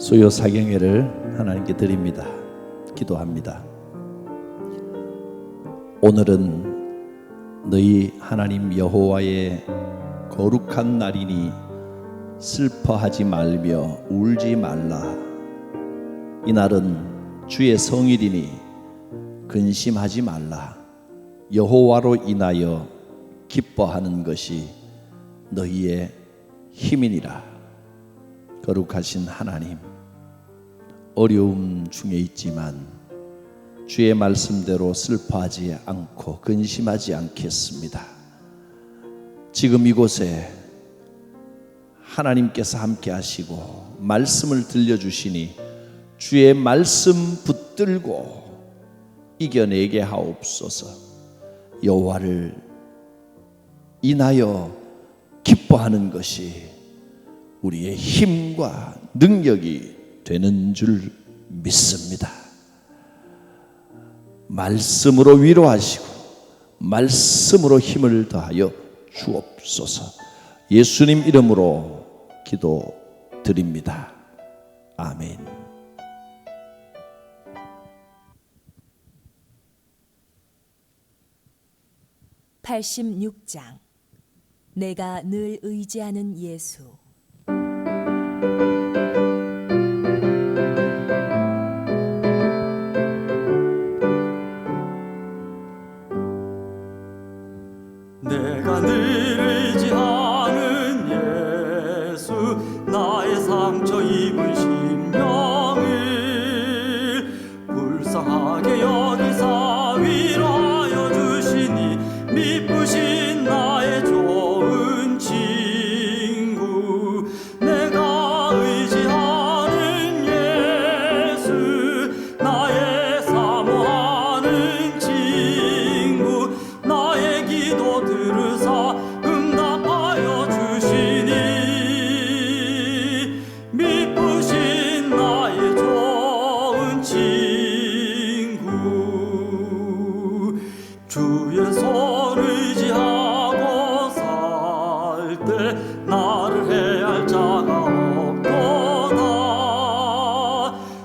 수요 사경회를 하나님께 드립니다. 기도합니다. 오늘은 너희 하나님 여호와의 거룩한 날이니 슬퍼하지 말며 울지 말라. 이날은 주의 성일이니 근심하지 말라. 여호와로 인하여 기뻐하는 것이 너희의 힘이니라. 거룩하신 하나님, 어려움 중에 있지만 주의 말씀대로 슬퍼하지 않고 근심하지 않겠습니다. 지금 이곳에 하나님께서 함께 하시고 말씀을 들려주시니 주의 말씀 붙들고 이겨내게 하옵소서. 여호와를 인하여 기뻐하는 것이 우리의 힘과 능력이 되는 줄 믿습니다. 말씀으로 위로하시고 말씀으로 힘을 더하여 주옵소서. 예수님 이름으로 기도드립니다. 아멘. (86장) 내가 늘 의지하는 예수. 내가 늘 의지하는 예수, 나의 상처 입은 심령을 불쌍하게 여기사 위로하여 주시니 미쁘신 나의 좋은 친구. 내가 의지하는 예수, 나의 사모하는 친구. 나의 기도 들으사 응답하여 주시니 미쁘신 나의 좋은 친구. 주의 손 의지하고 살 때 나를 해할 자가 없도다.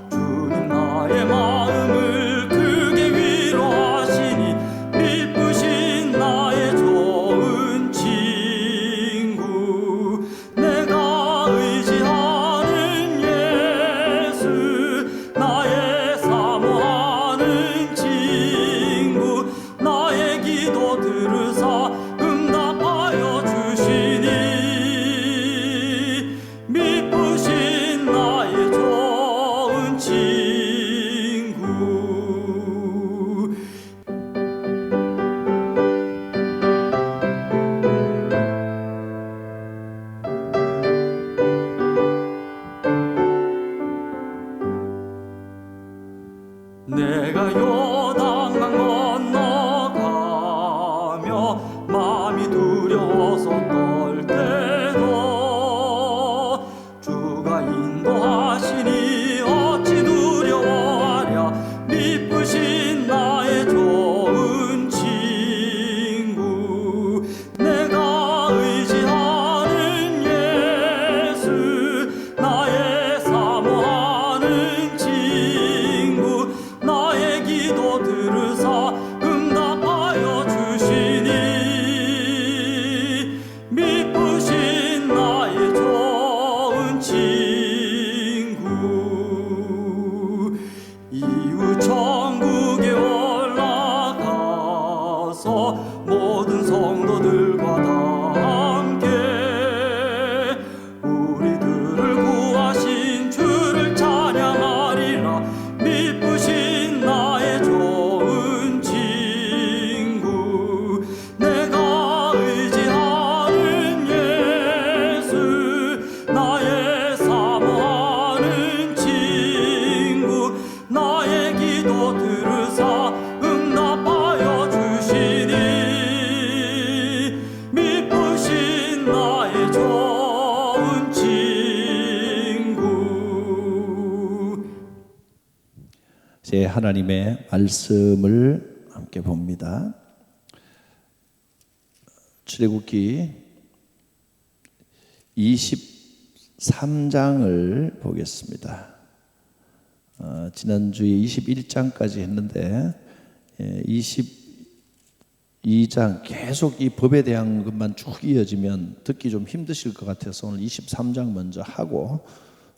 주님 나의 마음을 크게 위로하시니 미쁘신 나의 좋은 친구. 내가 의지하는 예수, 나의 사모하는 친구. 나의 기도 들으사 응답하여 주시니 미쁘신 나의 좋은 친구. 내가 요단강 건너가며 마음이 두려워서 떨 때도 주가 인도하시니 어찌 두려워하랴. 미쁘신 나의 좋은 친구. 내가 의지하는 예수, 나의 사모하는 친구. 나의 기도 들으사 응답하여 주시니 미쁘신 나의 좋은 친구. 이후 천국에 올라가서 모든 성도들과 다 함께 우리들을 구하신 주를 찬양하리라. 미쁘신 나의 좋은 친구. 내가 의지하는 예수, 나의 사모하는 친구. 나의 기도 들으사 응답하여 주시니 미쁘신 나의 좋은 친구. 제 하나님의 말씀을 함께 봅니다. 출애굽기 20 23장을 보겠습니다. 지난주에 21장까지 했는데 22장 계속 이 법에 대한 것만 쭉 이어지면 듣기 좀 힘드실 것 같아서 오늘 23장 먼저 하고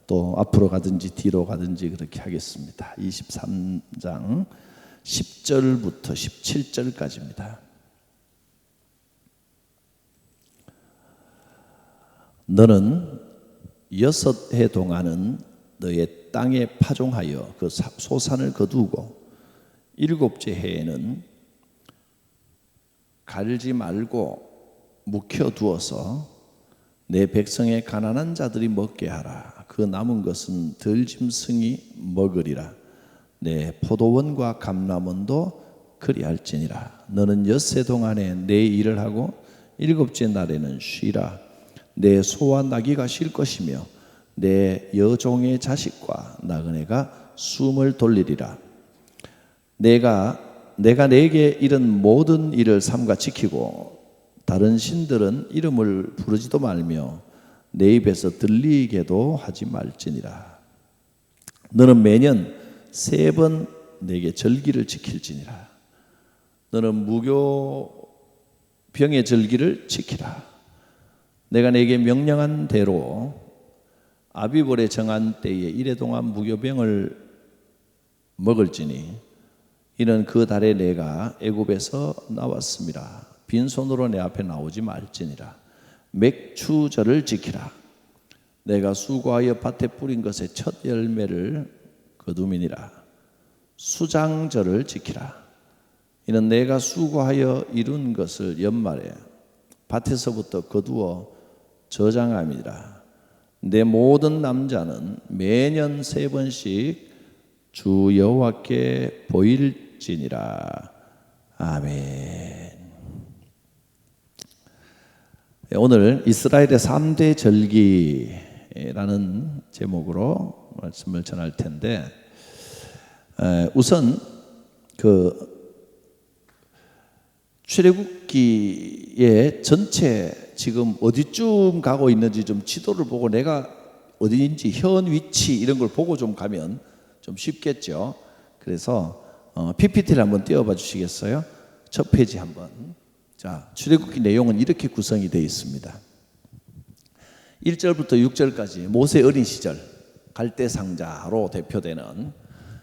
또 앞으로 가든지 뒤로 가든지 그렇게 하겠습니다. 23장 10절부터 17절까지입니다. 너는 6해 동안은 너의 땅에 파종하여 그 소산을 거두고 7째 해에는 갈지 말고 묵혀두어서 내 백성의 가난한 자들이 먹게 하라. 그 남은 것은 들짐승이 먹으리라. 내 포도원과 감람원도 그리할지니라. 너는 6해 동안에 내 일을 하고 7째 날에는 쉬라. 내 소와 나귀가 쉴 것이며 내 여종의 자식과 나그네가 숨을 돌리리라. 내가 내게 이른 모든 일을 삼가 지키고 다른 신들은 이름을 부르지도 말며 내 입에서 들리게도 하지 말지니라. 너는 매년 3번 내게 절기를 지킬지니라. 너는 무교병의 절기를 지키라. 내가 내게 명령한 대로 아비벌에 정한 때에 1해 동안 무교병을 먹을지니 이는 그 달에 내가 애굽에서 나왔음이라. 빈손으로 내 앞에 나오지 말지니라. 맥추절을 지키라. 내가 수고하여 밭에 뿌린 것의 첫 열매를 거두미니라. 수장절을 지키라. 이는 내가 수고하여 이룬 것을 연말에 밭에서부터 거두어 저장함이라. 내 모든 남자는 매년 3번씩 주 여호와께 보일지니라. 아멘. 오늘 이스라엘의 3대 절기라는 제목으로 말씀을 전할 텐데, 우선 출애굽기의 전체 지금 어디쯤 가고 있는지 좀 지도를 보고 내가 어디인지 현 위치 이런 걸 보고 좀 가면 좀 쉽겠죠. 그래서 PPT를 한번 띄워봐 주시겠어요? 첫 페이지 한번. 자, 출애굽기 내용은 이렇게 구성이 되어 있습니다. 1절부터 6절까지 모세 어린 시절 갈대상자로 대표되는,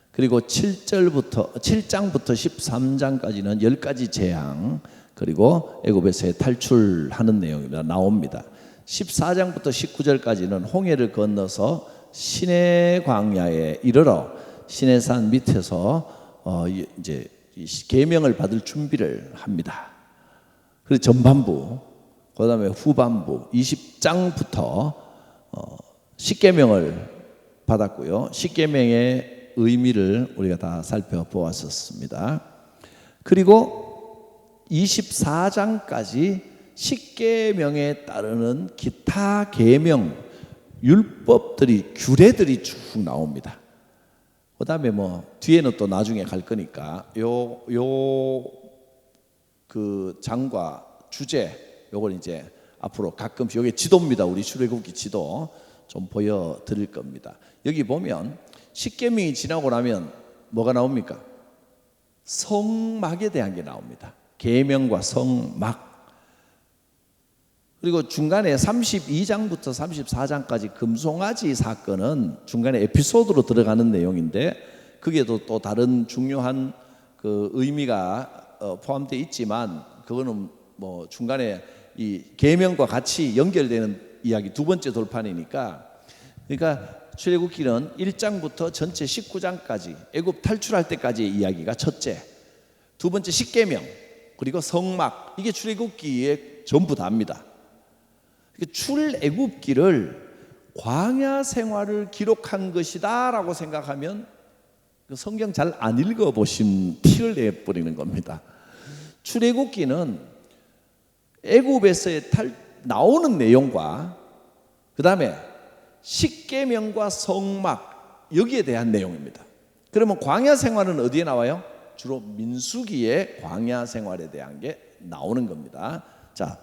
그리고 7장부터 13장까지는 10가지 재앙, 그리고 애굽에서의 탈출하는 내용입니다. 나옵니다. 14장부터 19절까지는 홍해를 건너서 시내 광야에 이르러 시내산 밑에서 이제 계명을 받을 준비를 합니다. 그리고 전반부, 그다음에 후반부 20장부터 십계명을 받았고요. 십계명의 의미를 우리가 다 살펴보았었습니다. 그리고 24장까지 십계명에 따르는 기타 계명, 율법들이, 규례들이 쭉 나옵니다. 그 다음에 뒤에는 또 나중에 갈 거니까 그 장과 주제, 요걸 이제 앞으로 가끔씩, 요게 지도입니다. 우리 출애굽기 지도 좀 보여드릴 겁니다. 여기 보면 십계명이 지나고 나면 뭐가 나옵니까? 성막에 대한 게 나옵니다. 계명과 성막. 그리고 중간에 32장부터 34장까지 금송아지 사건은 중간에 에피소드로 들어가는 내용인데, 그게도 또 다른 중요한 그 의미가 포함되어 있지만, 그거는 중간에 이 계명과 같이 연결되는 이야기, 두 번째 돌판이니까. 그러니까 출애굽기는 1장부터 전체 19장까지 애굽 탈출할 때까지의 이야기가 첫째, 두 번째 십계명, 그리고 성막, 이게 출애굽기의 전부 다입니다. 출애굽기를 광야 생활을 기록한 것이다라고 생각하면 성경 잘 안 읽어보신 티를 내버리는 겁니다. 출애굽기는 애굽에서의 나오는 내용과 그 다음에 십계명과 성막, 여기에 대한 내용입니다. 그러면 광야 생활은 어디에 나와요? 주로 민수기의 광야 생활에 대한 게 나오는 겁니다. 자,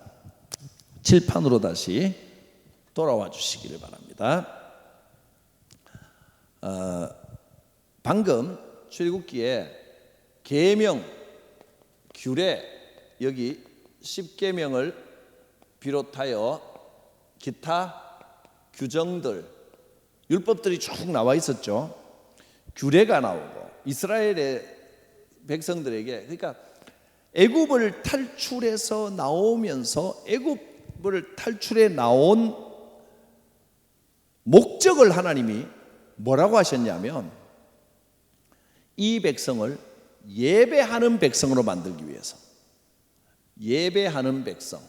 칠판으로 다시 돌아와 주시기를 바랍니다. 방금 출애굽기에 계명, 규례, 여기 10계명을 비롯하여 기타 규정들, 율법들이 쭉 나와 있었죠. 규례가 나오고 이스라엘의 백성들에게, 그러니까 애굽을 탈출해서 나오면서 애굽을 탈출해 나온 목적을 하나님이 뭐라고 하셨냐면 이 백성을 예배하는 백성으로 만들기 위해서, 예배하는 백성,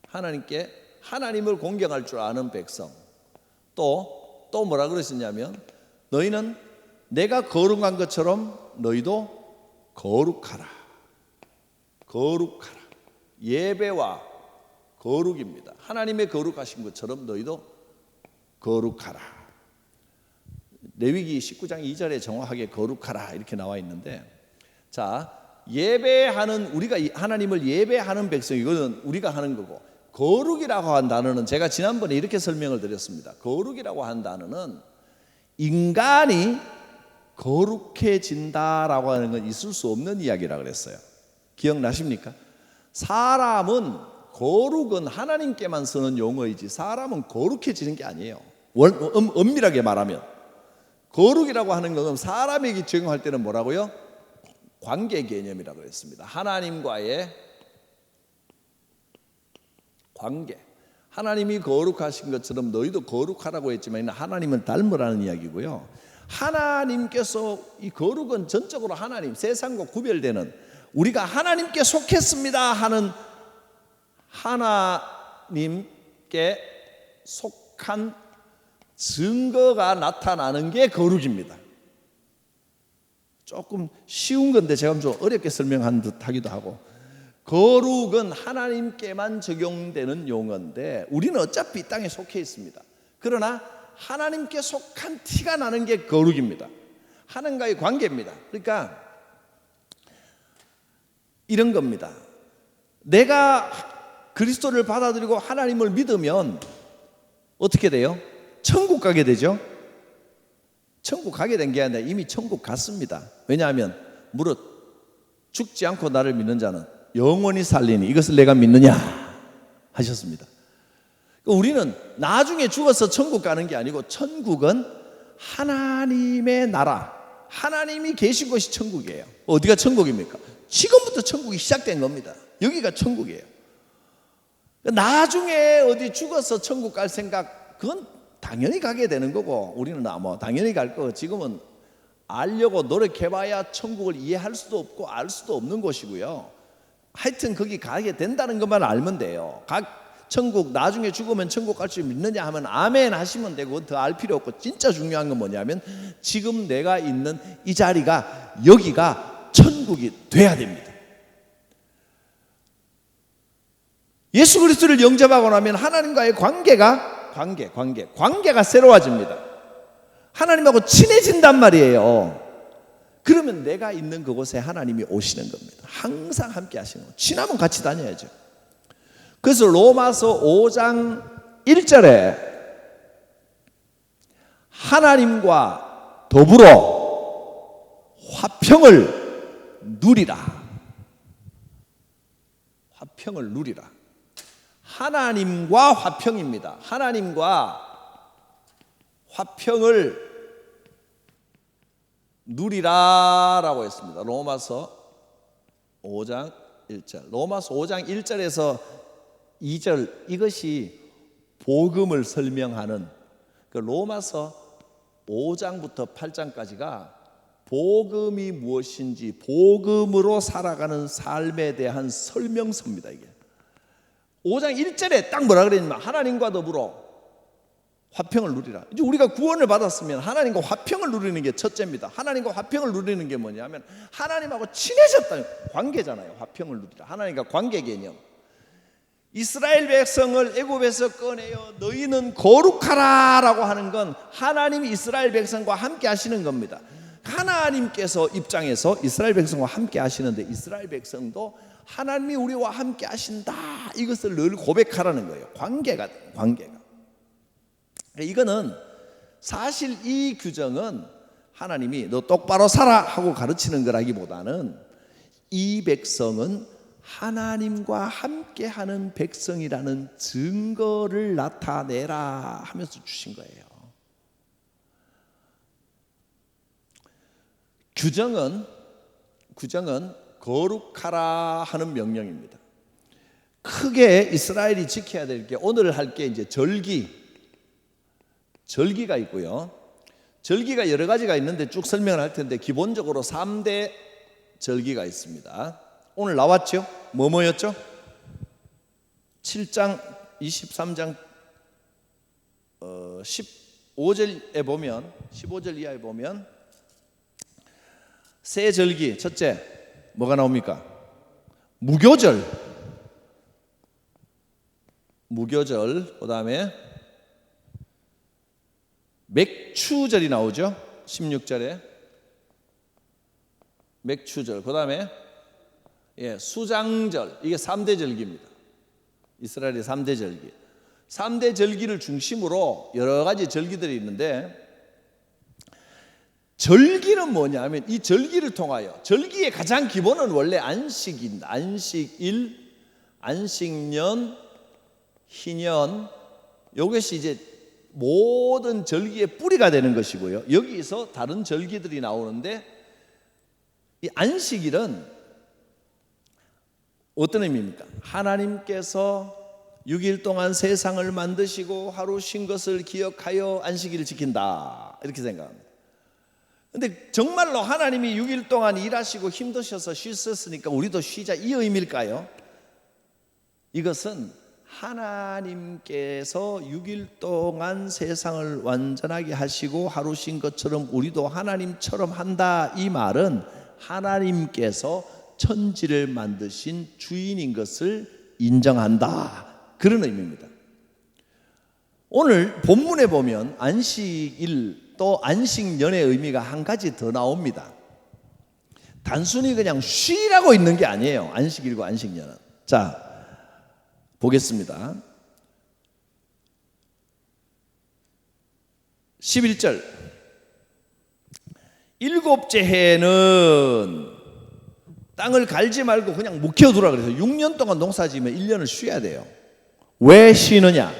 하나님께 하나님을 공경할 줄 아는 백성, 또 뭐라 그러셨냐면 너희는 내가 거룩한 것처럼 너희도 거룩하라. 거룩하라. 예배와 거룩입니다. 하나님의 거룩하신 것처럼 너희도 거룩하라. 레위기 19장 2절에 정확하게 거룩하라 이렇게 나와 있는데, 자, 예배하는, 우리가 하나님을 예배하는 백성, 이거는 우리가 하는 거고, 거룩이라고 한 단어는 제가 지난번에 이렇게 설명을 드렸습니다. 거룩이라고 한 단어는 인간이 거룩해진다라고 하는 건 있을 수 없는 이야기라고 그랬어요. 기억나십니까? 사람은, 거룩은 하나님께만 쓰는 용어이지 사람은 거룩해지는 게 아니에요. 엄밀하게 말하면 거룩이라고 하는 것은 사람에게 적용할 때는 뭐라고요? 관계 개념이라고 했습니다. 하나님과의 관계. 하나님이 거룩하신 것처럼 너희도 거룩하라고 했지만 하나님을 닮으라는 이야기고요. 하나님께서, 이 거룩은 전적으로 하나님, 세상과 구별되는, 우리가 하나님께 속했습니다 하는, 하나님께 속한 증거가 나타나는 게 거룩입니다. 조금 쉬운 건데 제가 좀 어렵게 설명한 듯 하기도 하고, 거룩은 하나님께만 적용되는 용어인데 우리는 어차피 이 땅에 속해 있습니다. 그러나 하나님께 속한 티가 나는 게 거룩입니다. 하나님과의 관계입니다. 그러니까 이런 겁니다. 내가 그리스도를 받아들이고 하나님을 믿으면 어떻게 돼요? 천국 가게 되죠. 천국 가게 된 게 아니라 이미 천국 갔습니다. 왜냐하면 무릇 죽지 않고 나를 믿는 자는 영원히 살리니 이것을 내가 믿느냐 하셨습니다. 우리는 나중에 죽어서 천국 가는 게 아니고, 천국은 하나님의 나라, 하나님이 계신 곳이 천국이에요. 어디가 천국입니까? 지금부터 천국이 시작된 겁니다. 여기가 천국이에요. 나중에 어디 죽어서 천국 갈 생각, 그건 당연히 가게 되는 거고, 우리는 뭐 당연히 갈 거고, 지금은 알려고 노력해봐야 천국을 이해할 수도 없고 알 수도 없는 곳이고요. 하여튼 거기 가게 된다는 것만 알면 돼요. 천국, 나중에 죽으면 천국 갈 줄 믿느냐 하면 아멘 하시면 되고, 더 알 필요 없고, 진짜 중요한 건 뭐냐면 지금 내가 있는 이 자리가, 여기가 천국이 돼야 됩니다. 예수 그리스도를 영접하고 나면 하나님과의 관계가 새로워집니다. 하나님하고 친해진단 말이에요. 그러면 내가 있는 그곳에 하나님이 오시는 겁니다. 항상 함께 하시는 거예요. 친하면 같이 다녀야죠. 그래서 로마서 5장 1절에 하나님과 더불어 화평을 누리라. 화평을 누리라. 하나님과 화평입니다. 하나님과 화평을 누리라라고 했습니다. 로마서 5장 1절. 로마서 5장 1절에서 2절, 이것이 복음을 설명하는, 그 로마서 5장부터 8장까지가 복음이 무엇인지, 복음으로 살아가는 삶에 대한 설명서입니다. 이게 5장 1절에 딱 뭐라 그랬냐면 하나님과 더불어 화평을 누리라. 이제 우리가 구원을 받았으면 하나님과 화평을 누리는 게 첫째입니다. 하나님과 화평을 누리는 게 뭐냐면 하나님하고 친해졌다는 관계잖아요. 화평을 누리라. 하나님과 관계 개념. 이스라엘 백성을 애굽에서 꺼내어 너희는 거룩하라라고 하는 건 하나님이 이스라엘 백성과 함께 하시는 겁니다. 하나님께서 입장에서 이스라엘 백성과 함께 하시는데, 이스라엘 백성도 하나님이 우리와 함께 하신다 이것을 늘 고백하라는 거예요. 관계가. 이거는 사실 이 규정은 하나님이 너 똑바로 살아 하고 가르치는 거라기보다는 이 백성은 하나님과 함께하는 백성이라는 증거를 나타내라 하면서 주신 거예요. 규정은 거룩하라 하는 명령입니다. 크게 이스라엘이 지켜야 될 게 오늘 할 게 이제 절기가 있고요. 절기가 여러 가지가 있는데 쭉 설명을 할 텐데 기본적으로 3대 절기가 있습니다. 오늘 나왔죠? 뭐였죠? 7장 23장 15절에 보면 15절 이하에 보면 새 절기 첫째 뭐가 나옵니까? 무교절 그다음에 맥추절이 나오죠. 16절에 맥추절 그다음에 수장절 이게 3대 절기입니다. 이스라엘의 3대 절기 3대 절기를 중심으로 여러 가지 절기들이 있는데 절기는 뭐냐면 이 절기를 통하여 절기의 가장 기본은 원래 안식입니다. 안식일, 안식년, 희년 이것이 이제 모든 절기의 뿌리가 되는 것이고요. 여기서 다른 절기들이 나오는데 이 안식일은 어떤 의미입니까? 하나님께서 6일 동안 세상을 만드시고 하루 쉰 것을 기억하여 안식일을 지킨다 이렇게 생각합니다. 근데 정말로 하나님이 6일 동안 일하시고 힘드셔서 쉬셨으니까 우리도 쉬자 이 의미일까요? 이것은 하나님께서 6일 동안 세상을 완전하게 하시고 하루 쉰 것처럼 우리도 하나님처럼 한다 이 말은 하나님께서 천지를 만드신 주인인 것을 인정한다 그런 의미입니다. 오늘 본문에 보면 안식일 또 안식년의 의미가 한 가지 더 나옵니다. 단순히 그냥 쉬라고 있는 게 아니에요. 안식일과 안식년은. 자 보겠습니다. 11절 일곱째 해는 땅을 갈지 말고 그냥 묵혀두라 그래서 6년 동안 농사 지으면 1년을 쉬어야 돼요. 왜 쉬느냐?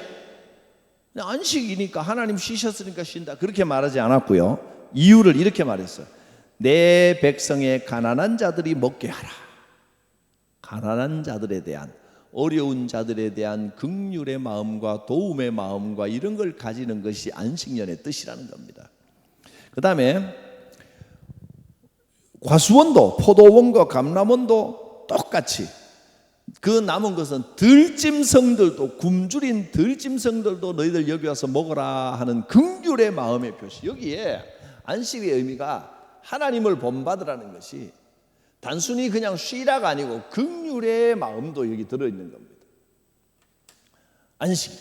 그냥 안식이니까 하나님 쉬셨으니까 쉰다 그렇게 말하지 않았고요. 이유를 이렇게 말했어요. 내 백성의 가난한 자들이 먹게 하라. 가난한 자들에 대한 어려운 자들에 대한 긍휼의 마음과 도움의 마음과 이런 걸 가지는 것이 안식년의 뜻이라는 겁니다. 그 다음에 과수원도 포도원과 감람원도 똑같이 그 남은 것은 들짐승들도 굶주린 들짐승들도 너희들 여기 와서 먹어라 하는 긍휼의 마음의 표시. 여기에 안식의 의미가 하나님을 본받으라는 것이 단순히 그냥 쉬라가 아니고 긍휼의 마음도 여기 들어있는 겁니다. 안식.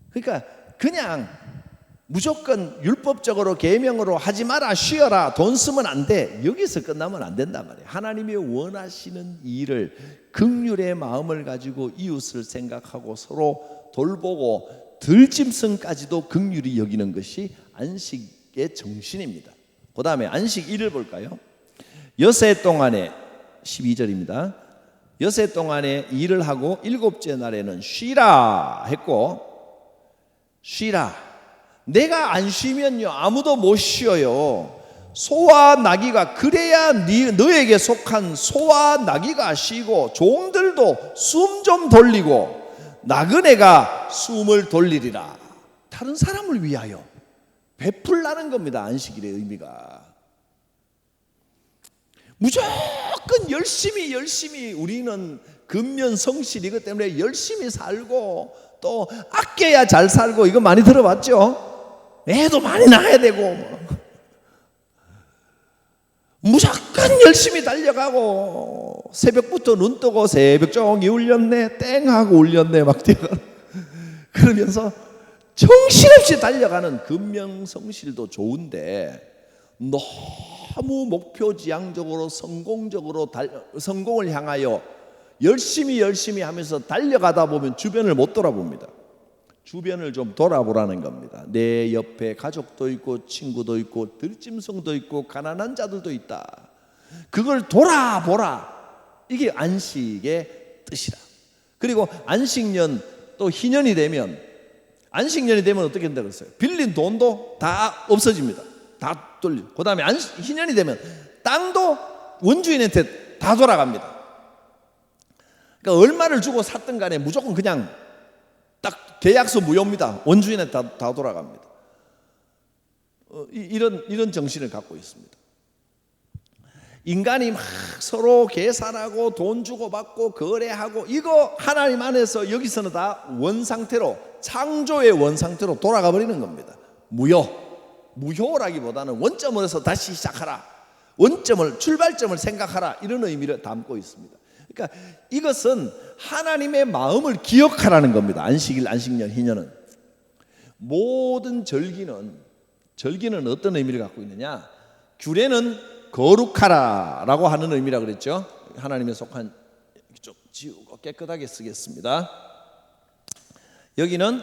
그러니까 그냥 무조건 율법적으로 계명으로 하지 마라 쉬어라 돈 쓰면 안 돼 여기서 끝나면 안 된단 말이에요. 하나님이 원하시는 일을 긍휼의 마음을 가지고 이웃을 생각하고 서로 돌보고 들짐승까지도 긍휼히 여기는 것이 안식의 정신입니다. 그 다음에 안식일을 볼까요? 여세 동안에 12절입니다. 여세 동안에 일을 하고 일곱째 날에는 쉬라 했고 쉬라. 내가 안 쉬면요 아무도 못 쉬어요. 소와 나귀가 그래야 너에게 속한 소와 나귀가 쉬고 종들도 숨 좀 돌리고 나그네가 숨을 돌리리라. 다른 사람을 위하여 베풀라는 겁니다. 안식일의 의미가 무조건 열심히 우리는 근면성실 이것 때문에 열심히 살고 또 아껴야 잘 살고 이거 많이 들어봤죠? 애도 많이 낳아야 되고 무조건 열심히 달려가고 새벽부터 눈 뜨고 새벽 종이 울렸네 땡 하고 울렸네 막 뛰어가 그러면서 정신없이 달려가는 근면성실도 좋은데 너무 목표지향적으로 성공을 향하여 열심히 하면서 달려가다 보면 주변을 못 돌아봅니다. 주변을 좀 돌아보라는 겁니다. 내 옆에 가족도 있고 친구도 있고 들짐승도 있고 가난한 자들도 있다. 그걸 돌아보라. 이게 안식의 뜻이라. 그리고 안식년 또 희년이 되면 어떻게 된다고 그랬어요? 빌린 돈도 다 없어집니다. 다 돌려. 그 다음에 희년이 되면 땅도 원주인한테 다 돌아갑니다. 그러니까 얼마를 주고 샀든 간에 무조건 그냥 딱 계약서 무효입니다. 원주인한테 다 돌아갑니다. 이런 정신을 갖고 있습니다. 인간이 막 서로 계산하고 돈 주고 받고 거래하고 이거 하나님 안에서 여기서는 다 원상태로, 창조의 원상태로 돌아가 버리는 겁니다. 무효라기보다는 원점으로서 다시 시작하라, 출발점을 생각하라, 이런 의미를 담고 있습니다. 그러니까 이것은 하나님의 마음을 기억하라는 겁니다. 안식일, 안식년, 희년은. 모든 절기는 어떤 의미를 갖고 있느냐? 규례는 거룩하라라고 하는 의미라 그랬죠. 하나님의 속한, 좀 지우고 깨끗하게 쓰겠습니다. 여기는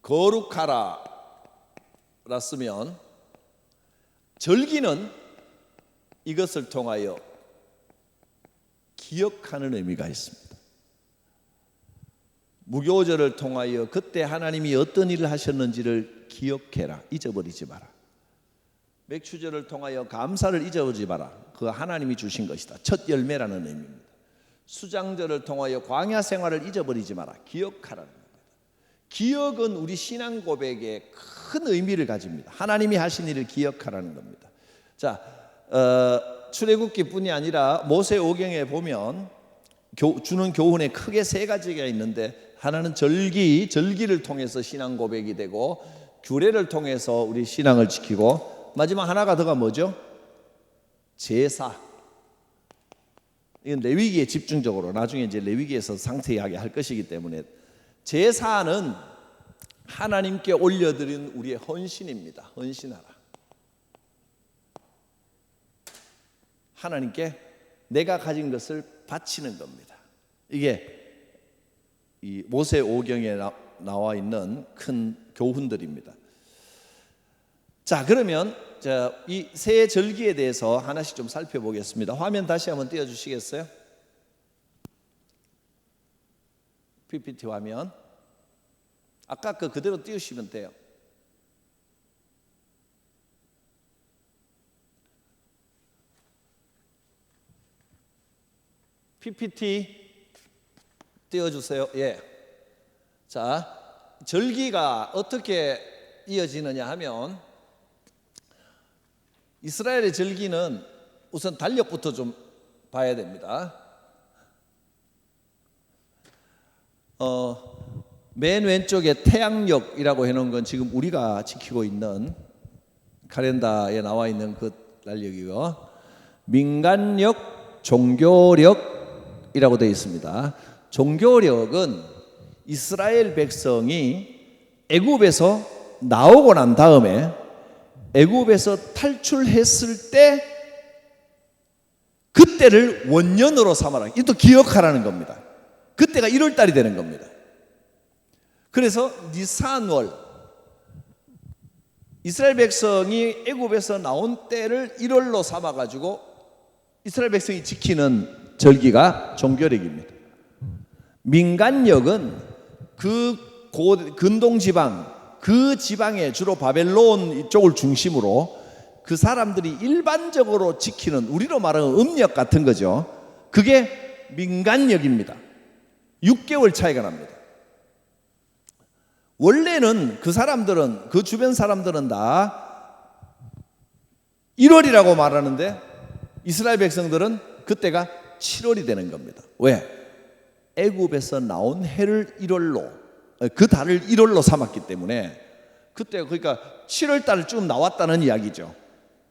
거룩하라라 쓰면, 절기는 이것을 통하여 기억하는 의미가 있습니다. 무교절을 통하여 그때 하나님이 어떤 일을 하셨는지를 기억해라. 잊어버리지 마라. 맥추절을 통하여 감사를 잊어버리지 마라. 그거 하나님이 주신 것이다. 첫 열매라는 의미입니다. 수장절을 통하여 광야 생활을 잊어버리지 마라. 기억하라는 겁니다. 기억은 우리 신앙 고백에 큰 의미를 가집니다. 하나님이 하신 일을 기억하라는 겁니다. 자, 출애굽기뿐이 아니라 모세오경에 보면 주는 교훈에 크게 세 가지가 있는데, 하나는 절기를 통해서 신앙 고백이 되고, 규례를 통해서 우리 신앙을 지키고, 마지막 하나가 더가 뭐죠? 제사. 이건 레위기에 집중적으로, 나중에 이제 레위기에서 상세하게 할 것이기 때문에, 제사는 하나님께 올려드린 우리의 헌신입니다. 헌신하라. 하나님께 내가 가진 것을 바치는 겁니다. 이게 이 모세오경에 나와 있는 큰 교훈들입니다. 자, 그러면 이 세 절기에 대해서 하나씩 좀 살펴보겠습니다. 화면 다시 한번 띄워주시겠어요? PPT 화면. 아까 그 그대로 띄우시면 돼요. PPT 띄워주세요. 예. 자, 절기가 어떻게 이어지느냐 하면, 이스라엘의 절기는 우선 달력부터 좀 봐야 됩니다. 맨 왼쪽에 태양력이라고 해놓은 건 지금 우리가 지키고 있는 칼렌다에 나와 있는 그 달력이고요. 민간력, 종교력이라고 되어 있습니다. 종교력은 이스라엘 백성이 애굽에서 나오고 난 다음에, 애굽에서 탈출했을 때 그때를 원년으로 삼아라. 이것도 기억하라는 겁니다. 그때가 1월 달이 되는 겁니다. 그래서 니산월, 이스라엘 백성이 애굽에서 나온 때를 1월로 삼아가지고 이스라엘 백성이 지키는 절기가 종교력입니다. 민간력은 그 근동지방, 그 지방에 주로 바벨론 이쪽을 중심으로 그 사람들이 일반적으로 지키는, 우리로 말하는 음력 같은 거죠. 그게 민간력입니다. 6개월 차이가 납니다. 원래는 그 사람들은, 그 주변 사람들은 다 1월이라고 말하는데, 이스라엘 백성들은 그때가 7월이 되는 겁니다. 왜? 애굽에서 나온 해를 1월로, 그 달을 1월로 삼았기 때문에, 그때 그러니까 7월 달쯤 나왔다는 이야기죠.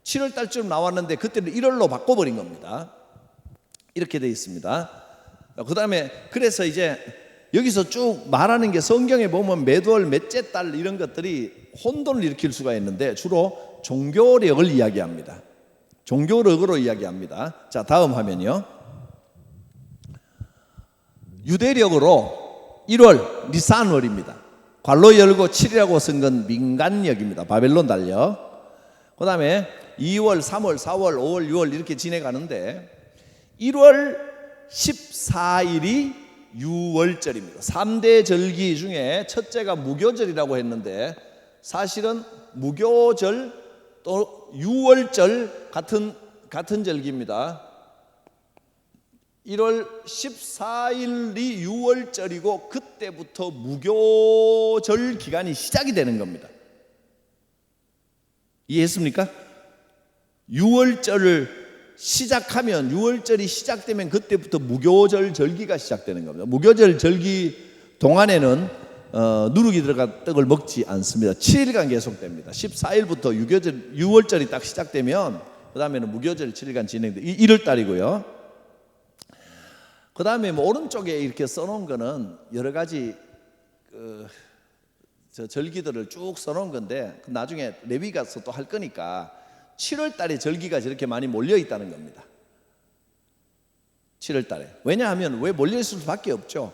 7월 달쯤 나왔는데 그때를 1월로 바꿔버린 겁니다. 이렇게 되어 있습니다. 그 다음에 그래서 이제 여기서 쭉 말하는 게, 성경에 보면 몇 월, 몇째 달 이런 것들이 혼돈을 일으킬 수가 있는데 주로 종교력을 이야기합니다. 종교력으로 이야기합니다. 자, 다음 화면이요. 유대력으로 1월 니산월입니다. 괄로 열고 7이라고 쓴 건 민간력입니다. 바벨론 달력. 그 다음에 2월, 3월, 4월, 5월, 6월 이렇게 지내가는데 1월 14일이 유월절입니다. 3대 절기 중에 첫째가 무교절이라고 했는데 사실은 무교절 또 유월절 같은 절기입니다. 1월 14일이 유월절이고 그때부터 무교절 기간이 시작이 되는 겁니다. 이해했습니까? 유월절을 시작하면 유월절이 시작되면 그때부터 무교절 절기가 시작되는 겁니다. 무교절 절기 동안에는 누룩이 들어간 떡을 먹지 않습니다. 7일간 계속됩니다. 14일부터 유월절이 딱 시작되면 그 다음에는 무교절 7일간 진행돼 1월 달이고요. 그 다음에 뭐 오른쪽에 이렇게 써놓은 거는 여러 가지 저 절기들을 쭉 써놓은 건데 나중에 레위 가서 또 할 거니까 7월 달에 절기가 저렇게 많이 몰려 있다는 겁니다. 7월 달에. 왜냐하면 왜 몰려 있을 수밖에 없죠.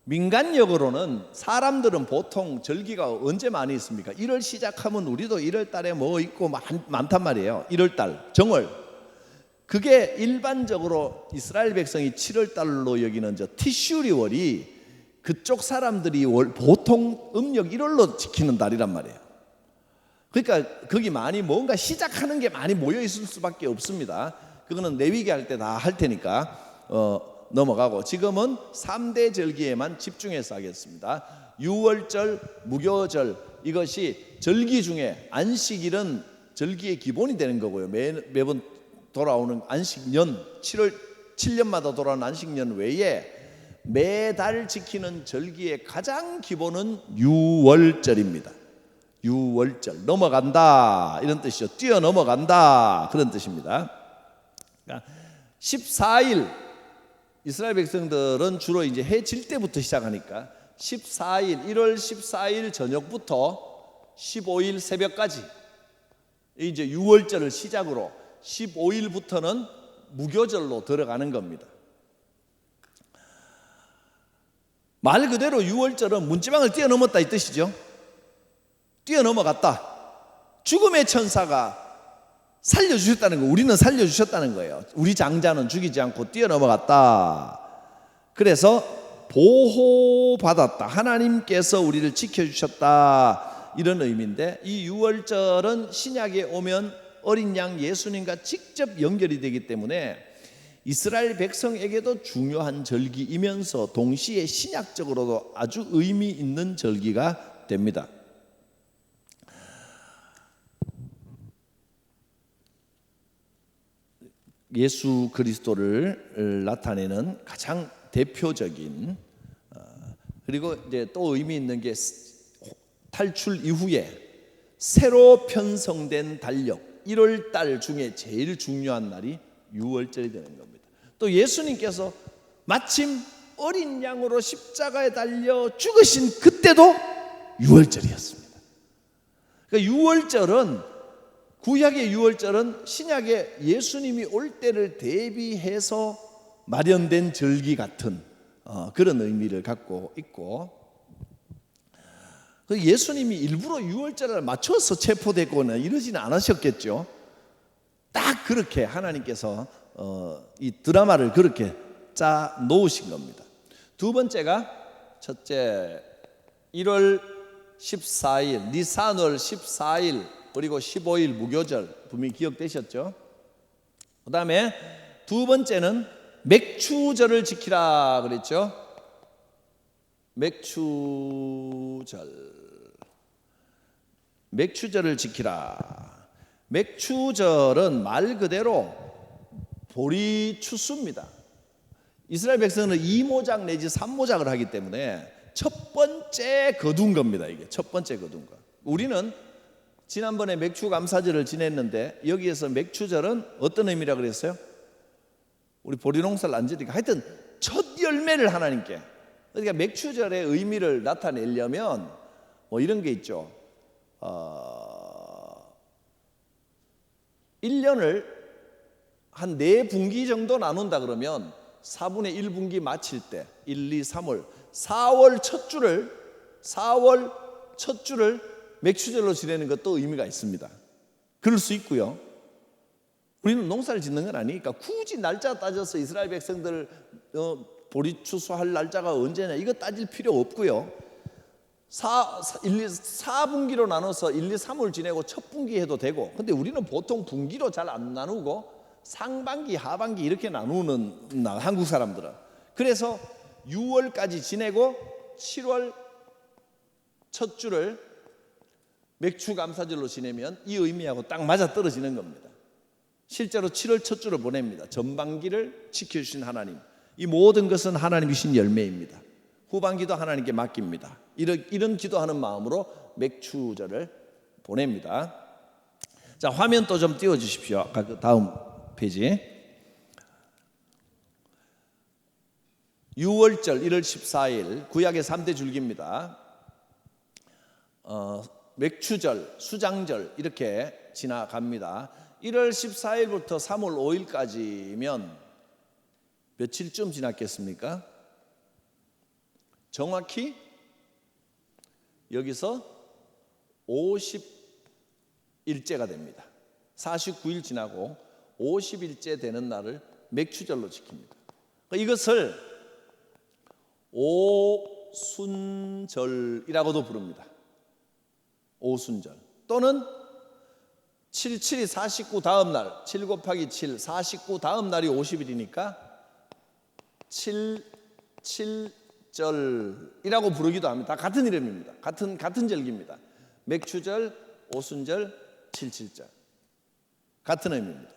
민간력으로는 사람들은 보통 절기가 언제 많이 있습니까? 1월 시작하면 우리도 1월 달에 뭐 있고 많단 말이에요. 1월 달, 정월. 그게 일반적으로 이스라엘 백성이 7월 달로 여기는 저 티슈리월이 그쪽 사람들이 보통 음력 1월로 지키는 달이란 말이에요. 그러니까 거기 많이 뭔가 시작하는 게 많이 모여 있을 수밖에 없습니다. 그거는 레위기 할 때 다 할 테니까 넘어가고 지금은 3대 절기에만 집중해서 하겠습니다. 유월절, 무교절 이것이 절기 중에 안식일은 절기의 기본이 되는 거고요. 매번 돌아오는 안식년 7년마다 돌아오는 안식년 외에 매달 지키는 절기의 가장 기본은 유월절입니다. 유월절 넘어간다 이런 뜻이죠. 뛰어 넘어간다 그런 뜻입니다. 그러니까 14일 이스라엘 백성들은 주로 이제 해 질 때부터 시작하니까 14일 1월 14일 저녁부터 15일 새벽까지 이제 유월절을 시작으로 15일부터는 무교절로 들어가는 겁니다. 말 그대로 유월절은 문지방을 뛰어넘었다 이 뜻이죠. 뛰어넘어갔다. 죽음의 천사가 살려주셨다는 거, 우리는 살려주셨다는 거예요. 우리 장자는 죽이지 않고 뛰어넘어갔다. 그래서 보호받았다. 하나님께서 우리를 지켜주셨다. 이런 의미인데 이 유월절은 신약에 오면 어린 양 예수님과 직접 연결이 되기 때문에 이스라엘 백성에게도 중요한 절기이면서 동시에 신약적으로도 아주 의미 있는 절기가 됩니다. 예수 그리스도를 나타내는 가장 대표적인 그리고 이제 또 의미 있는 게 탈출 이후에 새로 편성된 달력 1월 달 중에 제일 중요한 날이 유월절이 되는 겁니다. 또 예수님께서 마침 어린 양으로 십자가에 달려 죽으신 그때도 유월절이었습니다. 그러니까 유월절은 구약의 유월절은 신약의 예수님이 올 때를 대비해서 마련된 절기 같은 그런 의미를 갖고 있고 예수님이 일부러 유월절을 맞춰서 체포되거나 이러지는 않으셨겠죠. 딱 그렇게 하나님께서 이 드라마를 그렇게 짜 놓으신 겁니다. 두 번째가 첫째 1월 14일 니산월 14일 그리고 15일 무교절 분명히 기억되셨죠? 그 다음에 두 번째는 맥추절을 지키라 그랬죠? 맥추절을 지키라. 맥추절은 말 그대로 보리추수입니다. 이스라엘 백성은 2모작 내지 3모작을 하기 때문에 첫 번째 거둔 겁니다. 이게 첫 번째 거둔 거. 우리는 지난번에 맥추감사절을 지냈는데 여기에서 맥추절은 어떤 의미라 그랬어요? 우리 보리농사를 안 지니까 하여튼 첫 열매를 하나님께. 그러니까 맥추절의 의미를 나타내려면 뭐 이런 게 있죠. 1년을 한 4분기 정도 나눈다 그러면 4분의 1분기 마칠 때 1, 2, 3월 4월 첫 주를 맥추절로 지내는 것도 의미가 있습니다. 그럴 수 있고요. 우리는 농사를 짓는 건 아니니까 굳이 날짜 따져서 이스라엘 백성들 보리 추수할 날짜가 언제냐 이거 따질 필요 없고요. 4분기로 나눠서 1, 2, 3월 지내고 첫 분기 해도 되고, 근데 우리는 보통 분기로 잘 안 나누고 상반기, 하반기 이렇게 나누는 한국 사람들은. 그래서 6월까지 지내고 7월 첫 주를 맥추 감사절로 지내면 이 의미하고 딱 맞아 떨어지는 겁니다. 실제로 7월 첫 주를 보냅니다. 전반기를 지켜주신 하나님, 이 모든 것은 하나님이 주신 열매입니다. 후반기도 하나님께 맡깁니다. 이런 기도하는 마음으로 맥추절을 보냅니다. 자, 화면 또 좀 띄워주십시오. 아까 그 다음 페이지. 6월절 1월 14일 구약의 3대 줄기입니다. 맥추절, 수장절 이렇게 지나갑니다. 1월 14일부터 3월 5일까지면 며칠쯤 지났겠습니까? 정확히 여기서 50일째가 됩니다. 49일 지나고 50일째 되는 날을 맥추절로 지킵니다. 이것을 오순절이라고도 부릅니다. 오순절 또는 7, 49 다음 날, 7 곱하기 7, 49 다음 날이 50일이니까 77절이라고 부르기도 합니다. 다 같은 이름입니다. 같은 절기입니다. 맥추절, 오순절, 77절 같은 의미입니다.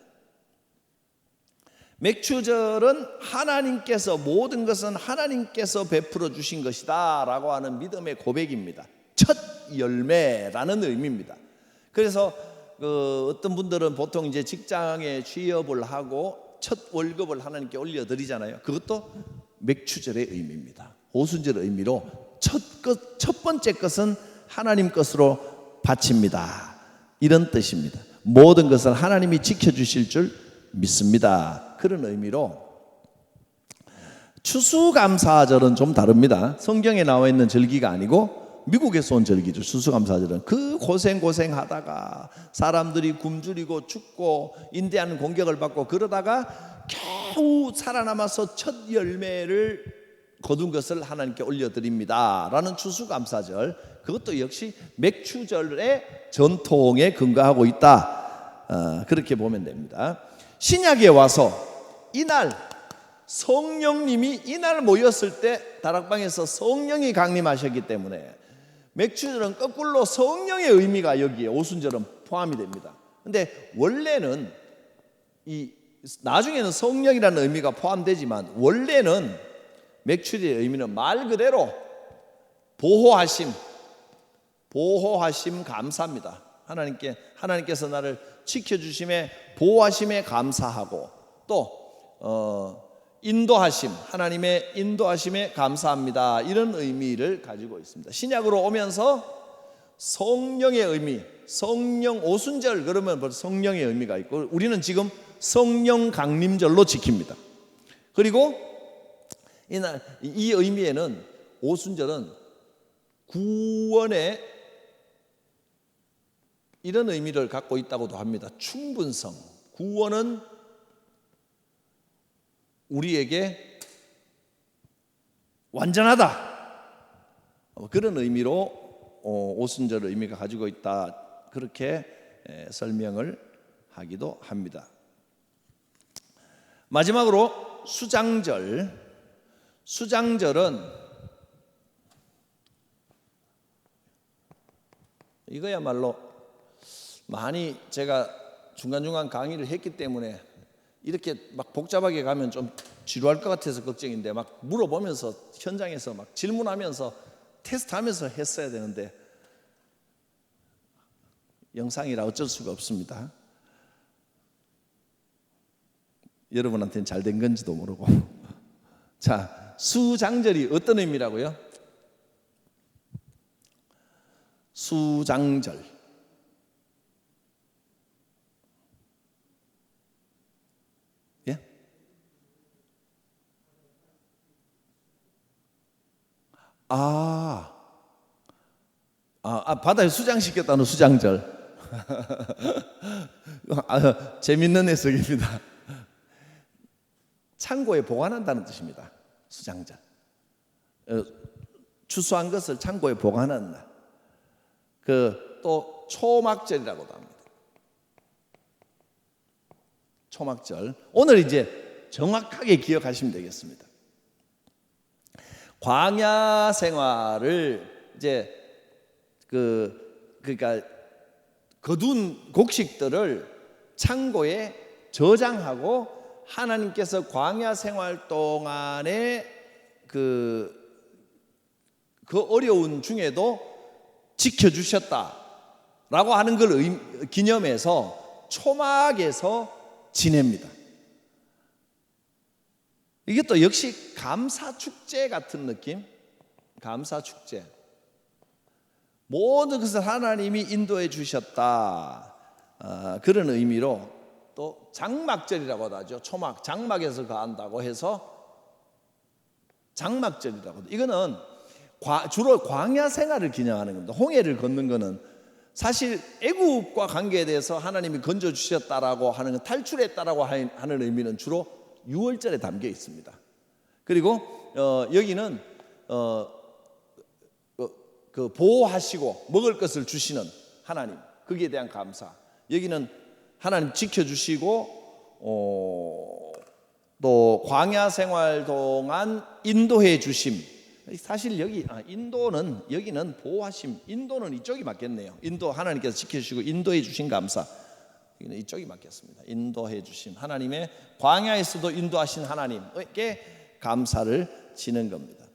맥추절은 하나님께서 모든 것은 하나님께서 베풀어 주신 것이다 라고 하는 믿음의 고백입니다. 첫 열매라는 의미입니다. 그래서 어떤 분들은 보통 이제 직장에 취업을 하고 첫 월급을 하나님께 올려드리잖아요. 그것도 맥추절의 의미입니다. 오순절의 의미로 첫 번째 것은 하나님 것으로 바칩니다. 이런 뜻입니다. 모든 것을 하나님이 지켜주실 줄 믿습니다. 그런 의미로 추수감사절은 좀 다릅니다. 성경에 나와 있는 절기가 아니고 미국에서 온 절기죠. 추수감사절은 그 고생하다가 사람들이 굶주리고 죽고 인디안 공격을 받고 그러다가 겨우 살아남아서 첫 열매를 거둔 것을 하나님께 올려드립니다 라는 추수감사절, 그것도 역시 맥추절의 전통에 근거하고 있다, 그렇게 보면 됩니다. 신약에 와서 이날 성령님이 이날 모였을 때 다락방에서 성령이 강림하셨기 때문에 맥추절은 거꾸로 성령의 의미가 여기에 오순절은 포함이 됩니다. 근데 원래는 나중에는 성령이라는 의미가 포함되지만 원래는 맥추절의 의미는 말 그대로 보호하심 감사합니다. 하나님께서 나를 지켜주심에 보호하심에 감사하고 또 인도하심, 하나님의 인도하심에 감사합니다. 이런 의미를 가지고 있습니다. 신약으로 오면서 성령의 의미, 성령 오순절 그러면 벌써 성령의 의미가 있고 우리는 지금 성령 강림절로 지킵니다. 그리고 이 의미에는 오순절은 구원의 이런 의미를 갖고 있다고도 합니다. 충분성, 구원은 우리에게 완전하다, 그런 의미로 오순절의 의미가 가지고 있다, 그렇게 설명을 하기도 합니다. 마지막으로 수장절은 이거야말로 많이 제가 중간중간 강의를 했기 때문에 이렇게 막 복잡하게 가면 좀 지루할 것 같아서 걱정인데 막 물어보면서 현장에서 막 질문하면서 테스트하면서 했어야 되는데 영상이라 어쩔 수가 없습니다. 여러분한테는 잘 된 건지도 모르고. 자, 수장절이 어떤 의미라고요? 수장절, 바다에 수장시켰다는 수장절. 재밌는 해석입니다. 창고에 보관한다는 뜻입니다. 수장절. 추수한 것을 창고에 보관하는 날. 또 초막절이라고도 합니다. 초막절. 오늘 이제 정확하게 기억하시면 되겠습니다. 광야 생활을 이제 그러니까 거둔 곡식들을 창고에 저장하고 하나님께서 광야 생활 동안에 그 어려운 중에도 지켜주셨다라고 하는 걸 기념해서 초막에서 지냅니다. 이게 또 역시 감사축제 같은 느낌? 감사축제. 모든 것을 하나님이 인도해 주셨다. 그런 의미로 또 장막절이라고도 하죠. 초막, 장막에서 거한다고 해서 장막절이라고. 이거는 주로 광야 생활을 기념하는 겁니다. 홍해를 걷는 거는 사실 애굽과 관계돼서 하나님이 건져 주셨다라고 하는 건 탈출했다라고 하는 의미는 주로 6월절에 담겨 있습니다. 그리고 여기는 그 보호하시고 먹을 것을 주시는 하나님, 거기에 대한 감사. 여기는 하나님 지켜주시고 또 광야 생활 동안 인도해 주심. 사실 여기는 보호하심. 인도는 이쪽이 맞겠네요. 인도 하나님께서 지켜주시고 인도해 주신 감사. 여기는 이쪽이 맞겠습니다. 인도해 주심. 하나님의 광야에서도 인도하신 하나님께 감사를 지는 겁니다.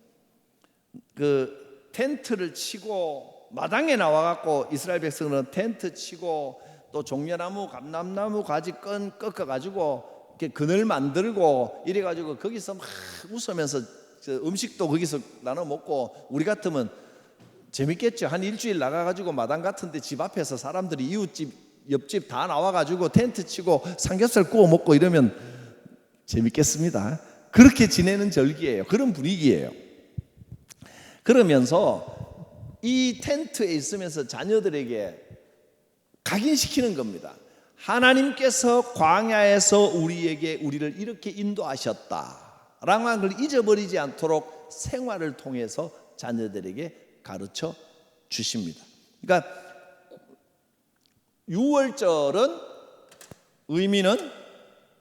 텐트를 치고 마당에 나와갖고 이스라엘 백성은 텐트 치고 또 종려나무, 감람나무 가지 꺾어가지고 이렇게 그늘 만들고 이래가지고 거기서 막 웃으면서 음식도 거기서 나눠 먹고, 우리 같으면 재밌겠죠. 한 일주일 나가가지고 마당 같은데 집 앞에서 사람들이 이웃집 옆집 다 나와가지고 텐트 치고 삼겹살 구워 먹고 이러면 재밌겠습니다. 그렇게 지내는 절기예요. 그런 분위기예요. 그러면서 이 텐트에 있으면서 자녀들에게 각인시키는 겁니다. 하나님께서 광야에서 우리를 이렇게 인도하셨다라는 걸 잊어버리지 않도록 생활을 통해서 자녀들에게 가르쳐 주십니다. 그러니까 6월절은 의미는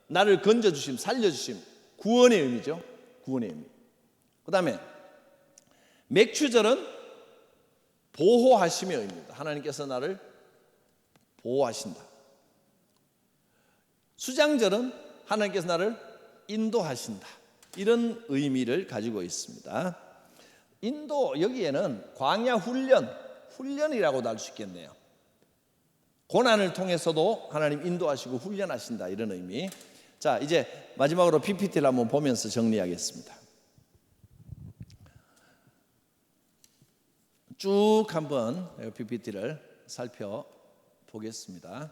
나를 건져주심, 살려주심, 구원의 의미죠. 구원의 의미. 그 다음에 맥추절은 보호하심의 의미입니다. 하나님께서 나를 보호하신다. 수장절은 하나님께서 나를 인도하신다. 이런 의미를 가지고 있습니다. 여기에는 광야 훈련이라고도 할 수 있겠네요. 고난을 통해서도 하나님 인도하시고 훈련하신다, 이런 의미. 자, 이제 마지막으로 PPT를 한번 보면서 정리하겠습니다. 쭉 한번 PPT를 살펴보겠습니다.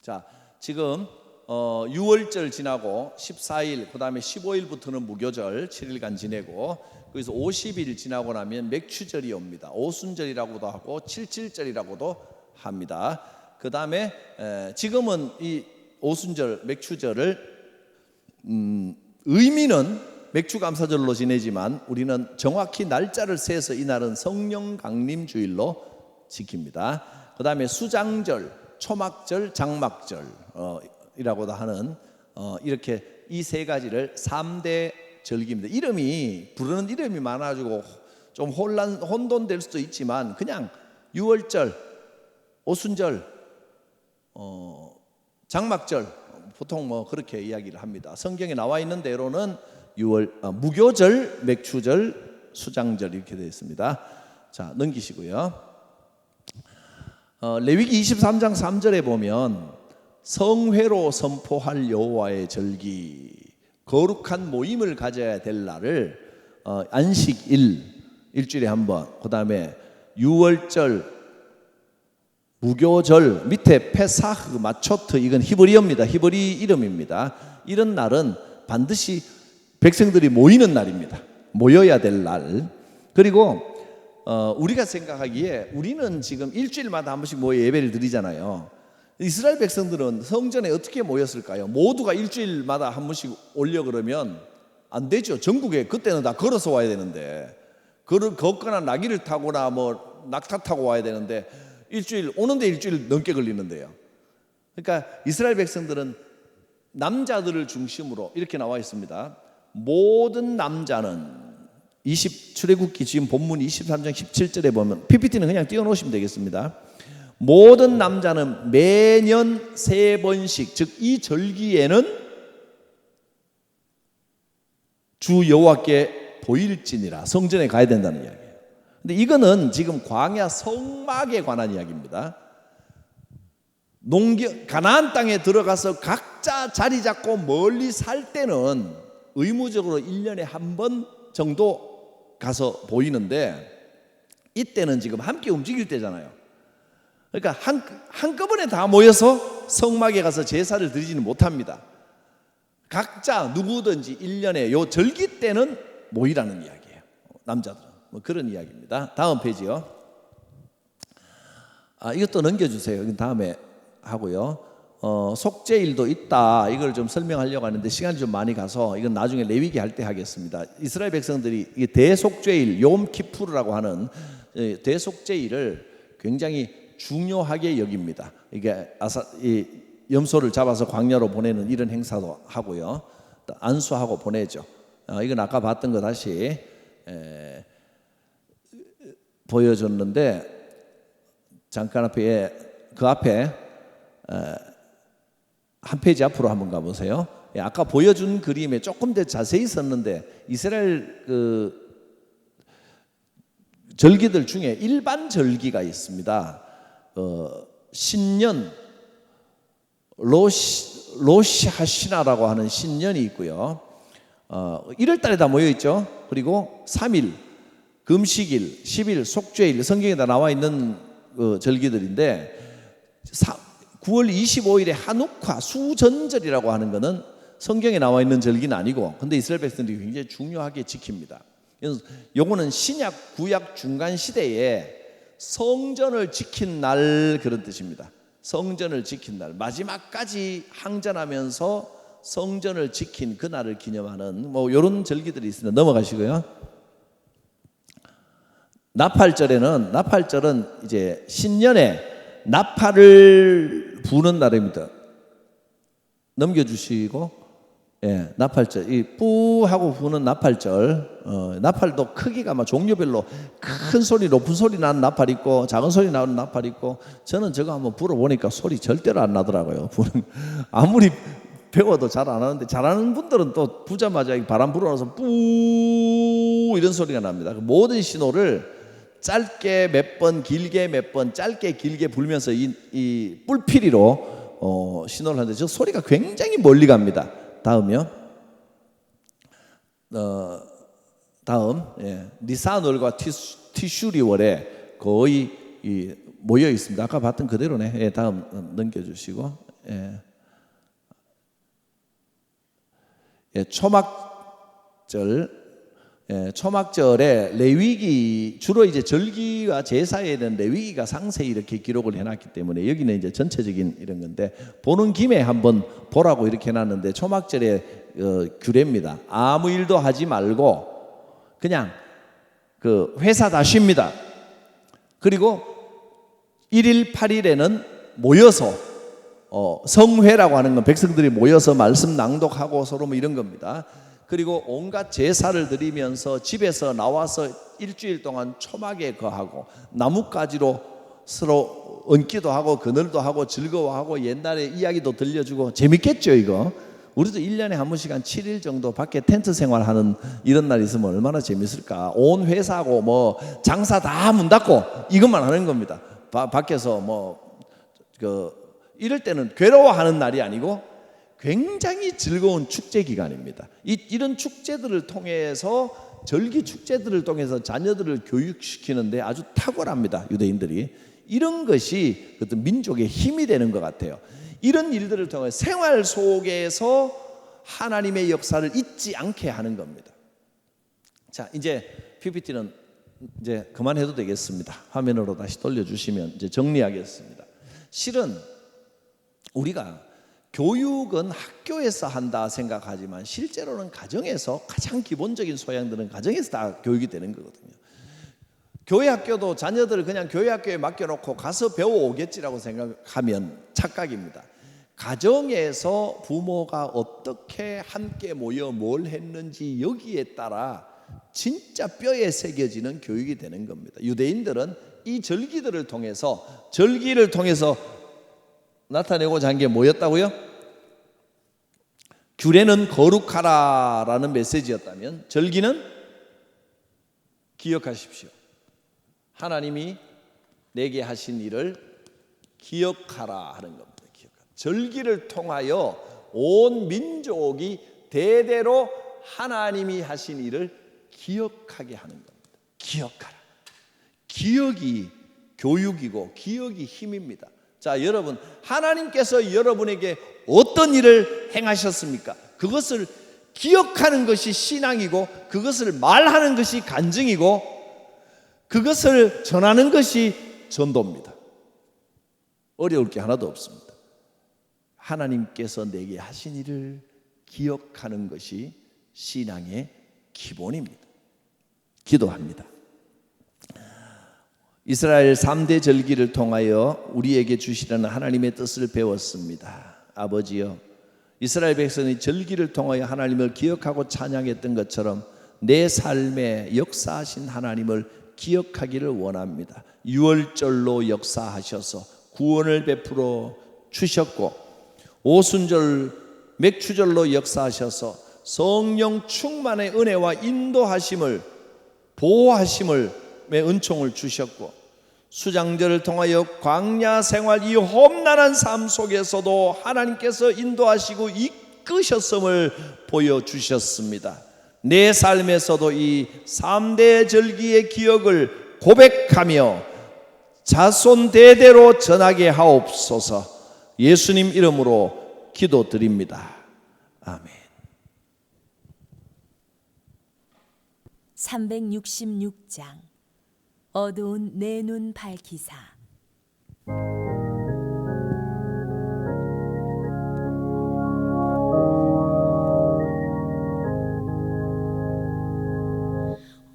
자, 지금 6월절 지나고 14일, 그 다음에 15일부터는 무교절 7일간 지내고, 거기서 50일 지나고 나면 맥추절이 옵니다. 오순절이라고도 하고 칠칠절이라고도 합니다. 그 다음에 지금은 이 오순절, 맥추절을 의미는 맥추감사절로 지내지만 우리는 정확히 날짜를 세서 이날은 성령 강림 주일로 지킵니다. 그 다음에 수장절, 초막절, 장막절 이라고도 하는 이렇게 이 세 가지를 3대 절기입니다. 부르는 이름이 많아가지고 좀 혼돈될 수도 있지만 그냥 6월절, 오순절, 장막절 보통 뭐 그렇게 이야기를 합니다. 성경에 나와 있는 대로는 무교절, 맥추절, 수장절 이렇게 되어 있습니다. 자, 넘기시고요. 레위기 23장 3절에 보면 성회로 선포할 여호와의 절기, 거룩한 모임을 가져야 될 날을 안식일, 일주일에 한 번, 그 다음에 6월절, 무교절, 밑에 페사흐, 마초트, 이건 히브리어입니다. 히브리 이름입니다. 이런 날은 반드시 백성들이 모이는 날입니다. 모여야 될 날. 그리고 우리가 생각하기에 우리는 지금 일주일마다 한 번씩 모여 예배를 드리잖아요. 이스라엘 백성들은 성전에 어떻게 모였을까요? 모두가 일주일마다 한 번씩 올려 그러면 안 되죠. 전국에 그때는 다 걸어서 와야 되는데, 걷거나 나귀를 타거나 뭐 낙타 타고 와야 되는데 오는데 일주일 넘게 걸리는데요. 그러니까 이스라엘 백성들은 남자들을 중심으로 이렇게 나와 있습니다. 모든 남자는 출애굽기 지금 본문 23장 17절에 보면, PPT는 그냥 띄워놓으시면 되겠습니다. 모든 남자는 매년 3번씩, 즉 이 절기에는 주 여호와께 보일지니라, 성전에 가야 된다는 이야기예요. 근데 이거는 지금 광야 성막에 관한 이야기입니다. 가나안 땅에 들어가서 각자 자리 잡고 멀리 살 때는 의무적으로 1년에 한 번 정도 가서 보이는데, 이때는 지금 함께 움직일 때잖아요. 그러니까 한꺼번에 다 모여서 성막에 가서 제사를 드리지는 못합니다. 각자 누구든지 1년에 요 절기 때는 모이라는 이야기예요. 남자들은 뭐 그런 이야기입니다. 다음 페이지요. 이것도 넘겨주세요. 다음에 하고요. 속죄일도 있다. 이걸 좀 설명하려고 하는데 시간이 좀 많이 가서 이건 나중에 레위기 할 때 하겠습니다. 이스라엘 백성들이 이 대속죄일, 욤 키푸르라고 하는 대속죄일을 굉장히 중요하게 여깁니다. 이게 이 염소를 잡아서 광야로 보내는 이런 행사도 하고요. 또 안수하고 보내죠. 이건 아까 봤던 거 다시 보여줬는데, 잠깐 그 앞에 한 페이지 앞으로 한번 가보세요. 아까 보여준 그림에 조금 더 자세히 썼는데, 이스라엘 절기들 중에 일반 절기가 있습니다. 신년 로시 하시나라고 하는 신년이 있고요. 1월 달에 다 모여 있죠. 그리고 3일 금식일, 10일 속죄일, 성경에 다 나와 있는 절기들인데, 9월 25일에 한우카 수전절이라고 하는 것은 성경에 나와 있는 절기는 아니고, 근데 이스라엘 백성들이 굉장히 중요하게 지킵니다. 요거는 신약 구약 중간 시대에 성전을 지킨 날, 그런 뜻입니다. 성전을 지킨 날, 마지막까지 항전하면서 성전을 지킨 그 날을 기념하는 뭐 이런 절기들이 있습니다. 넘어가시고요. 나팔절은 이제 신년에 나팔을 부는 날입니다. 넘겨주시고, 나팔절, 이 뿌 하고 부는 나팔절. 나팔도 크기가 막 종류별로 큰 소리, 높은 소리 나는 나팔 있고 작은 소리 나는 나팔 있고, 저는 저거 한번 불어보니까 소리 절대로 안 나더라고요. 아무리 배워도 잘 안 하는데, 잘하는 분들은 또 부자마자 바람 불어놔서 뿌 이런 소리가 납니다. 모든 신호를 짧게 몇 번, 길게 몇 번, 짧게 길게 불면서 이 뿔피리로 신호를 하는데, 저 소리가 굉장히 멀리 갑니다. 다음이요. 다음, 니산월과 티슈리월에 거의 모여 있습니다. 아까 봤던 그대로네. 다음 넘겨주시고, 초막절에 레위기, 주로 이제 절기와 제사에는 레위기가 상세히 이렇게 기록을 해놨기 때문에 여기는 이제 전체적인 이런 건데, 보는 김에 한번 보라고 이렇게 해놨는데, 초막절의 규례입니다. 아무 일도 하지 말고 그냥 회사 다 쉽니다. 그리고 1일 8일에는 모여서 성회라고 하는 건 백성들이 모여서 말씀 낭독하고 서로 뭐 이런 겁니다. 그리고 온갖 제사를 드리면서 집에서 나와서 일주일 동안 초막에 거하고 나뭇가지로 서로 얹기도 하고 그늘도 하고 즐거워하고 옛날에 이야기도 들려주고, 재밌겠죠 이거. 우리도 1년에 한 번씩 한 7일 정도 밖에 텐트 생활하는 이런 날이 있으면 얼마나 재밌을까. 온 회사고 뭐 장사 다 문 닫고 이것만 하는 겁니다. 밖에서 이럴 때는 괴로워하는 날이 아니고 굉장히 즐거운 축제 기간입니다. 이런 축제들을 통해서, 절기 축제들을 통해서 자녀들을 교육시키는데 아주 탁월합니다. 유대인들이. 이런 것이 어떤 민족의 힘이 되는 것 같아요. 이런 일들을 통해 생활 속에서 하나님의 역사를 잊지 않게 하는 겁니다. 자, 이제 PPT는 이제 그만해도 되겠습니다. 화면으로 다시 돌려주시면 이제 정리하겠습니다. 실은 우리가 교육은 학교에서 한다 생각하지만 실제로는 가정에서 가장 기본적인 소양들은 가정에서 다 교육이 되는 거거든요. 교회 학교도 자녀들을 그냥 교회 학교에 맡겨놓고 가서 배워오겠지라고 생각하면 착각입니다. 가정에서 부모가 어떻게 함께 모여 뭘 했는지 여기에 따라 진짜 뼈에 새겨지는 교육이 되는 겁니다. 유대인들은 이 절기를 통해서 나타내고자 한 게 뭐였다고요? 규례는 거룩하라라는 메시지였다면 절기는 기억하십시오. 하나님이 내게 하신 일을 기억하라 하는 겁니다. 절기를 통하여 온 민족이 대대로 하나님이 하신 일을 기억하게 하는 겁니다. 기억하라. 기억이 교육이고 기억이 힘입니다. 자, 여러분, 하나님께서 여러분에게 어떤 일을 행하셨습니까? 그것을 기억하는 것이 신앙이고 그것을 말하는 것이 간증이고 그것을 전하는 것이 전도입니다. 어려울 게 하나도 없습니다. 하나님께서 내게 하신 일을 기억하는 것이 신앙의 기본입니다. 기도합니다. 이스라엘 3대 절기를 통하여 우리에게 주시려는 하나님의 뜻을 배웠습니다. 아버지여, 이스라엘 백성이 절기를 통하여 하나님을 기억하고 찬양했던 것처럼 내 삶에 역사하신 하나님을 기억하기를 원합니다. 유월절로 역사하셔서 구원을 베풀어 주셨고 오순절 맥추절로 역사하셔서 성령 충만의 은혜와 인도하심을 보호하심을 은총을 주셨고 수장절을 통하여 광야 생활 이 험난한 삶 속에서도 하나님께서 인도하시고 이끄셨음을 보여주셨습니다. 내 삶에서도 이 3대 절기의 기억을 고백하며 자손 대대로 전하게 하옵소서. 예수님 이름으로 기도드립니다. 아멘. 366장 어두운 내 눈 밝히사.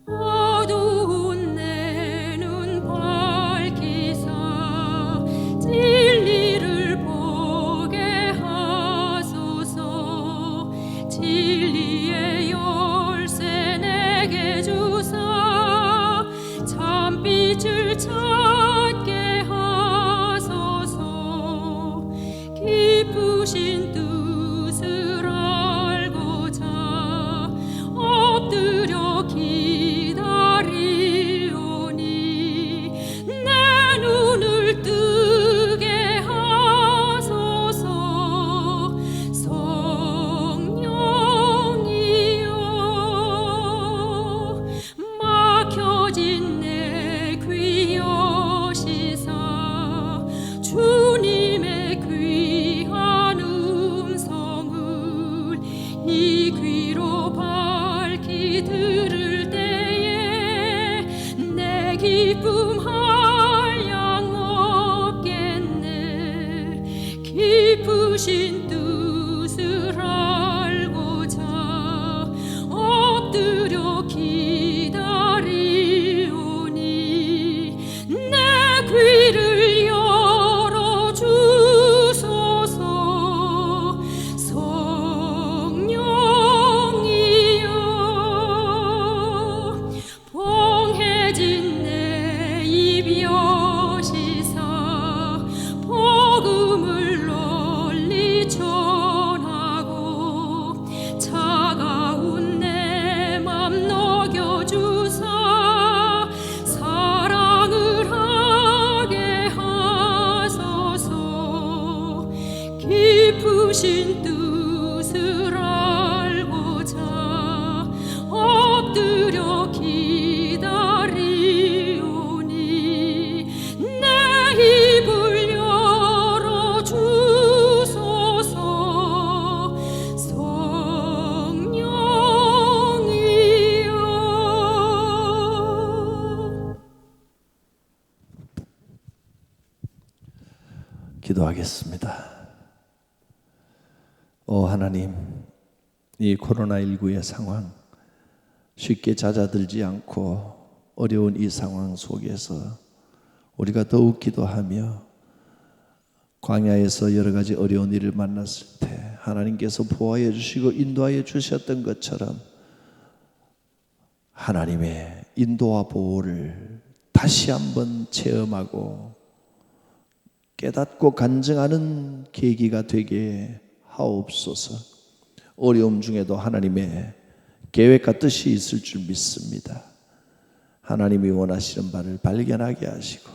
어두운 내 눈 밝히사 진리를 보게 하소서. 진리의 열쇠 내게 주사 참빛을 찾게 기도하겠습니다. 하나님, 이 코로나19의 상황 쉽게 잦아들지 않고 어려운 이 상황 속에서 우리가 더욱 기도하며 광야에서 여러 가지 어려운 일을 만났을 때 하나님께서 보호해 주시고 인도하여 주셨던 것처럼 하나님의 인도와 보호를 다시 한번 체험하고 깨닫고 간증하는 계기가 되게 하옵소서. 어려움 중에도 하나님의 계획과 뜻이 있을 줄 믿습니다. 하나님이 원하시는 바를 발견하게 하시고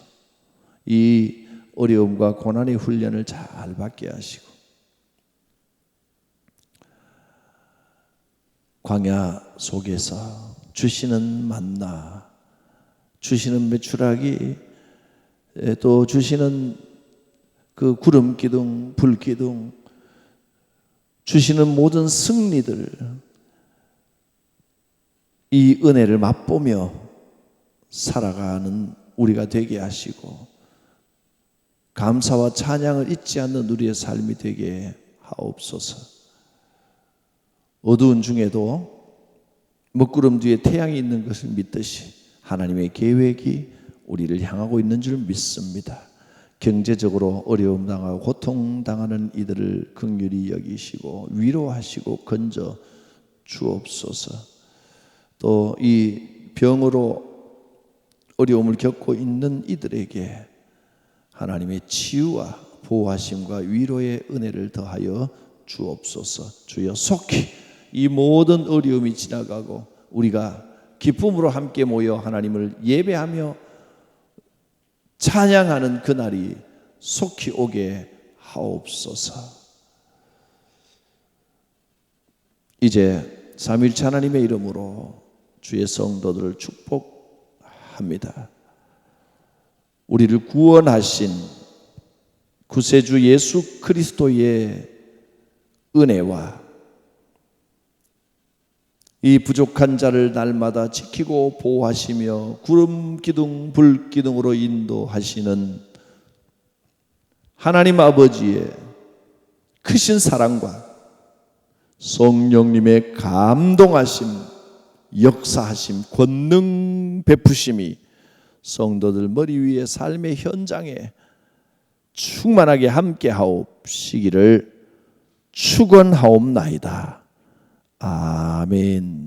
이 어려움과 고난의 훈련을 잘 받게 하시고 광야 속에서 주시는 만나, 주시는 메추라기, 또 주시는 그 구름 기둥, 불 기둥, 주시는 모든 승리들, 이 은혜를 맛보며 살아가는 우리가 되게 하시고 감사와 찬양을 잊지 않는 우리의 삶이 되게 하옵소서. 어두운 중에도 먹구름 뒤에 태양이 있는 것을 믿듯이 하나님의 계획이 우리를 향하고 있는 줄 믿습니다. 경제적으로 어려움 당하고 고통당하는 이들을 긍휼히 여기시고 위로하시고 건져 주옵소서. 또 이 병으로 어려움을 겪고 있는 이들에게 하나님의 치유와 보호하심과 위로의 은혜를 더하여 주옵소서. 주여, 속히 이 모든 어려움이 지나가고 우리가 기쁨으로 함께 모여 하나님을 예배하며 찬양하는 그날이 속히 오게 하옵소서. 이제 삼위일체 하나님의 이름으로 주의 성도들을 축복합니다. 우리를 구원하신 구세주 예수 그리스도의 은혜와 이 부족한 자를 날마다 지키고 보호하시며 구름 기둥 불 기둥으로 인도하시는 하나님 아버지의 크신 사랑과 성령님의 감동하심, 역사하심, 권능 베푸심이 성도들 머리 위에 삶의 현장에 충만하게 함께 하옵시기를 축원하옵나이다. 아멘.